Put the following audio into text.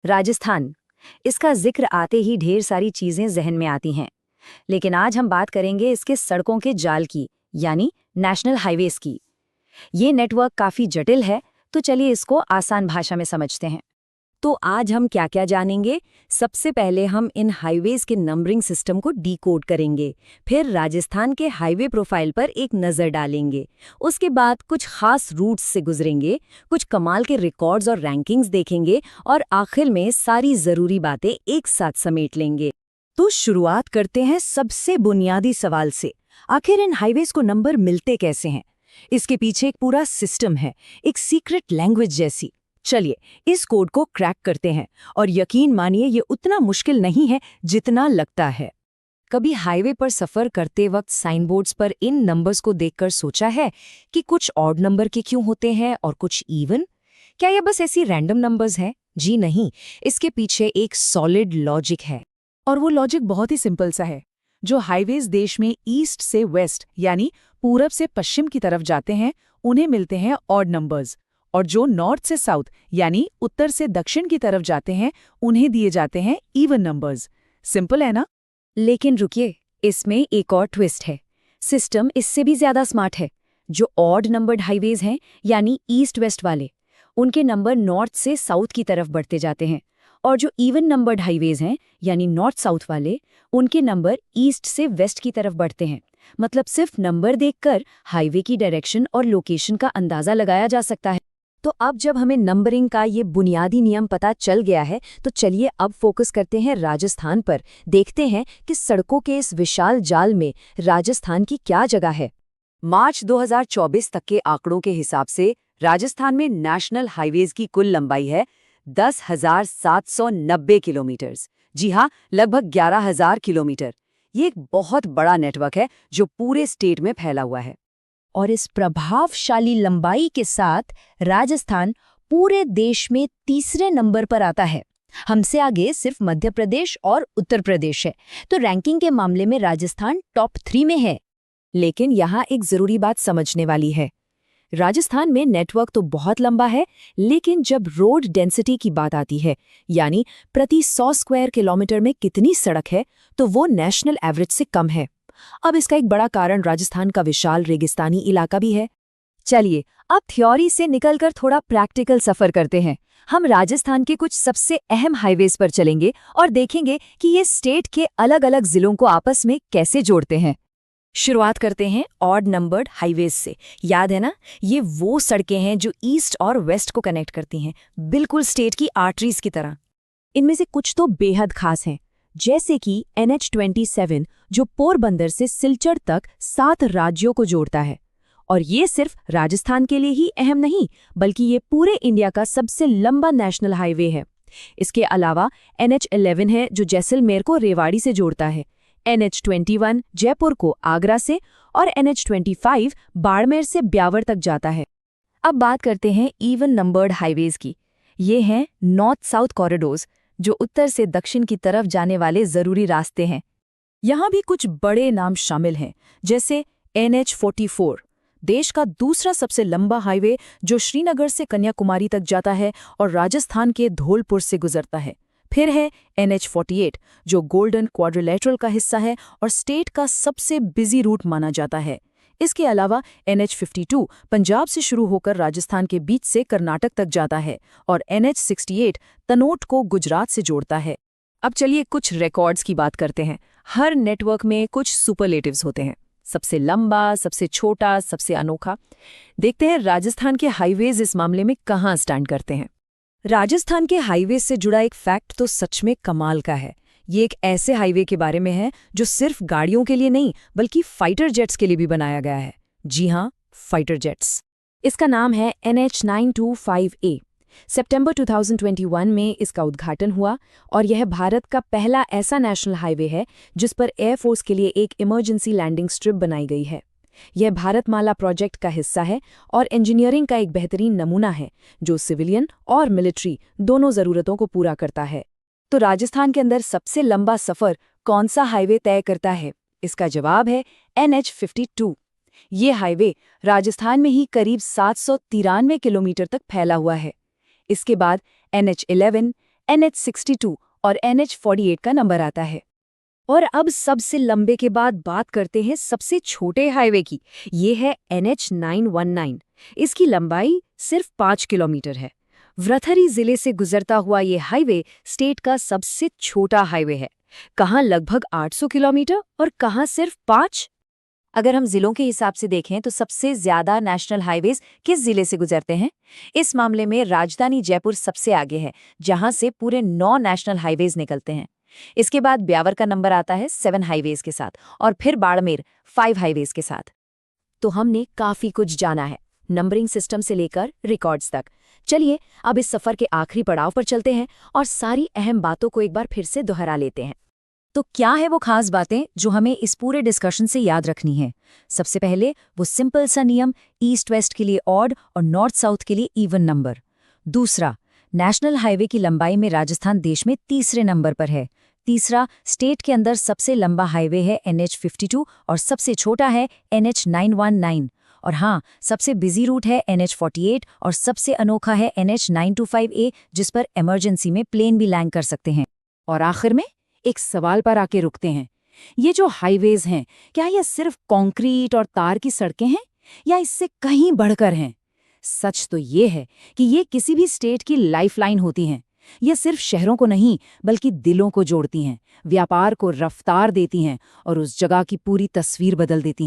राजस्थान। इसका जिक्र आते ही ढेर सारी चीजें जहन में आती हैं। लेकिन आज हम बात करेंगे इसके सड़कों के जाल की, यानी नेशनल हाईवेज की। ये नेटवर्क काफी जटिल है, तो चलिए इसको आसान भाषा में समझते हैं। तो आज हम क्या क्या जानेंगे? सबसे पहले हम इन हाईवेज के नंबरिंग सिस्टम को डिकोड करेंगे, फिर राजस्थान के हाईवे प्रोफाइल पर एक नज़र डालेंगे। उसके बाद कुछ खास रूट्स से गुजरेंगे, कुछ कमाल के रिकॉर्ड्स और रैंकिंग्स देखेंगे और आखिर में सारी ज़रूरी बातें एक साथ समेट लेंगे। तो शुरुआत करते हैं सबसे बुनियादी सवाल से। आखिर इन हाईवेज को नंबर मिलते कैसे हैं? इसके पीछे एक पूरा सिस्टम है, एक सीक्रेट लैंग्वेज जैसी। चलिए इस कोड को क्रैक करते हैं, और यकीन मानिए ये उतना मुश्किल नहीं है जितना लगता है। कभी हाईवे पर सफर करते वक्त साइन बोर्ड्स पर इन नंबर्स को देखकर सोचा है कि कुछ ऑड नंबर के क्यों होते हैं और कुछ इवन? क्या ये बस ऐसी रैंडम नंबर्स हैं? जी नहीं, इसके पीछे एक सॉलिड लॉजिक है। और वो लॉजिक बहुत ही सिंपल सा है। जो हाईवेज देश में ईस्ट से वेस्ट यानी पूरब से पश्चिम की तरफ जाते हैं, उन्हें मिलते हैं ऑड नंबर्स, और जो नॉर्थ से साउथ यानी उत्तर से दक्षिण की तरफ जाते हैं, उन्हें दिए जाते हैं इवन नंबर्स। सिंपल है ना? लेकिन रुकिए, इसमें एक और ट्विस्ट है। सिस्टम इससे भी ज्यादा स्मार्ट है। जो ऑड नंबर्ड हाईवेज हैं, यानी ईस्ट वेस्ट वाले, उनके नंबर नॉर्थ से साउथ की तरफ बढ़ते जाते हैं, और जो इवन नंबर्ड हाईवेज हैं, यानी नॉर्थ साउथ वाले, उनके नंबर ईस्ट से वेस्ट की तरफ बढ़ते हैं। मतलब सिर्फ नंबर देखकर हाईवे की डायरेक्शन और लोकेशन का अंदाजा लगाया जा सकता है। तो अब जब हमें नंबरिंग का ये बुनियादी नियम पता चल गया है, तो चलिए अब फोकस करते हैं राजस्थान पर। देखते हैं कि सड़कों के इस विशाल जाल में राजस्थान की क्या जगह है। मार्च 2024 तक के आंकड़ों के हिसाब से राजस्थान में नेशनल हाईवेज की कुल लंबाई है 10,790 किलोमीटर। जी हाँ, लगभग 11,000 किलोमीटर। ये एक बहुत बड़ा नेटवर्क है जो पूरे स्टेट में फैला हुआ है। और इस प्रभावशाली लंबाई के साथ राजस्थान पूरे देश में तीसरे नंबर पर आता है। हमसे आगे सिर्फ मध्य प्रदेश और उत्तर प्रदेश है, तो रैंकिंग के मामले में राजस्थान टॉप 3 में है। लेकिन यहाँ एक जरूरी बात समझने वाली है। राजस्थान में नेटवर्क तो बहुत लंबा है, लेकिन जब रोड डेंसिटी की बात आती है, यानी प्रति 100 स्क्वायर किलोमीटर में कितनी सड़क है, तो वो नेशनल एवरेज से कम है। अब इसका एक बड़ा कारण राजस्थान का विशाल रेगिस्तानी इलाका भी है। चलिए अब थ्योरी से निकलकर थोड़ा प्रैक्टिकल सफर करते हैं। हम राजस्थान के कुछ सबसे अहम हाईवेज पर चलेंगे और देखेंगे कि ये स्टेट के अलग अलग जिलों को आपस में कैसे जोड़ते हैं। शुरुआत करते हैं ऑड नंबर्ड हाईवेज से। याद है ना, ये वो सड़कें हैं जो ईस्ट और वेस्ट को कनेक्ट करती हैं, बिल्कुल स्टेट की आर्टरीज की तरह। इनमें से कुछ तो बेहद खास हैं, जैसे कि NH27 जो पोरबंदर से सिलचर तक 7 राज्यों को जोड़ता है। और ये सिर्फ राजस्थान के लिए ही अहम नहीं, बल्कि ये पूरे इंडिया का सबसे लंबा नेशनल हाईवे है। इसके अलावा NH11 है जो जैसलमेर को रेवाड़ी से जोड़ता है, NH21 जयपुर को आगरा से, और NH25 बाड़मेर से ब्यावर तक जाता है। अब बात करते हैं इवन नंबर्ड हाईवेज की। ये हैं नॉर्थ साउथ कॉरिडोर्स, जो उत्तर से दक्षिण की तरफ जाने वाले जरूरी रास्ते हैं। यहाँ भी कुछ बड़े नाम शामिल हैं, जैसे NH44, देश का दूसरा सबसे लंबा हाईवे जो श्रीनगर से कन्याकुमारी तक जाता है और राजस्थान के धौलपुर से गुजरता है। फिर है NH48 जो गोल्डन क्वाड्रिलेटरल का हिस्सा है और स्टेट का सबसे बिजी रूट माना जाता है। इसके अलावा NH52 पंजाब से शुरू होकर राजस्थान के बीच से कर्नाटक तक जाता है, और NH68 तनोट को गुजरात से जोड़ता है। अब चलिए कुछ रिकॉर्ड्स की बात करते हैं। हर नेटवर्क में कुछ सुपरलेटिव्स होते हैं, सबसे लंबा, सबसे छोटा, सबसे अनोखा। देखते हैं राजस्थान के हाईवेज इस मामले में कहाँ स्टैंड करते हैं। राजस्थान के हाईवेज से जुड़ा एक फैक्ट तो सच में कमाल का है। ये एक ऐसे हाईवे के बारे में है जो सिर्फ गाड़ियों के लिए नहीं, बल्कि फाइटर जेट्स के लिए भी बनाया गया है। जी हाँ, फाइटर जेट्स। इसका नाम है NH925A। सितंबर 2021 में इसका उद्घाटन हुआ, और यह भारत का पहला ऐसा नेशनल हाईवे है जिस पर एयरफोर्स के लिए एक इमरजेंसी लैंडिंग स्ट्रिप बनाई गई है। यह भारतमाला प्रोजेक्ट का हिस्सा है और इंजीनियरिंग का एक बेहतरीन नमूना है जो सिविलियन और मिलिट्री दोनों ज़रूरतों को पूरा करता है। तो राजस्थान के अंदर सबसे लंबा सफ़र कौन सा हाईवे तय करता है? इसका जवाब है NH52। ये हाईवे राजस्थान में ही करीब 793 किलोमीटर तक फैला हुआ है। इसके बाद NH11, NH62 और NH48 का नंबर आता है। और अब सबसे लंबे के बाद बात करते हैं सबसे छोटे हाईवे की। ये है NH919। इसकी लंबाई सिर्फ 5 किलोमीटर है। वृथरी जिले से गुजरता हुआ ये हाईवे स्टेट का सबसे छोटा हाईवे है। कहाँ लगभग 800 किलोमीटर और कहाँ सिर्फ 5। अगर हम जिलों के हिसाब से देखें तो सबसे ज्यादा नेशनल हाईवेज किस जिले से गुजरते हैं? इस मामले में राजधानी जयपुर सबसे आगे है, जहां से पूरे 9 नेशनल हाईवेज निकलते हैं। इसके बाद ब्यावर का नंबर आता है 7 हाईवेज के साथ और फिर बाड़मेर 5 हाईवेज के साथ। तो हमने काफी कुछ जाना है, नंबरिंग सिस्टम से लेकर रिकॉर्ड्स तक। चलिए अब इस सफर के आखिरी पड़ाव पर चलते हैं और सारी अहम बातों को एक बार फिर से दोहरा लेते हैं। तो क्या है वो खास बातें जो हमें इस पूरे डिस्कशन से याद रखनी है? सबसे पहले वो सिंपल सा नियम, ईस्ट वेस्ट के लिए ऑड और नॉर्थ साउथ के लिए इवन नंबर। दूसरा, नेशनल हाईवे की लंबाई में राजस्थान देश में तीसरे नंबर पर है। तीसरा, स्टेट के अंदर सबसे लंबा हाईवे है NH52 और सबसे छोटा है NH919। और हाँ, सबसे बिजी रूट है NH48 और सबसे अनोखा है NH925A, जिस पर इमरजेंसी में प्लेन भी लैंड कर सकते हैं। और आखिर में एक सवाल पर आके रुकते हैं। ये जो हाईवेज हैं, क्या ये सिर्फ कंक्रीट और तार की सड़कें हैं या इससे कहीं बढ़कर हैं? सच तो ये है कि ये किसी भी स्टेट की लाइफलाइन होती हैं। ये सिर्फ शहरों को नहीं बल्कि दिलों को जोड़ती हैं, व्यापार को रफ्तार देती हैं और उस जगह की पूरी तस्वीर बदल देती हैं।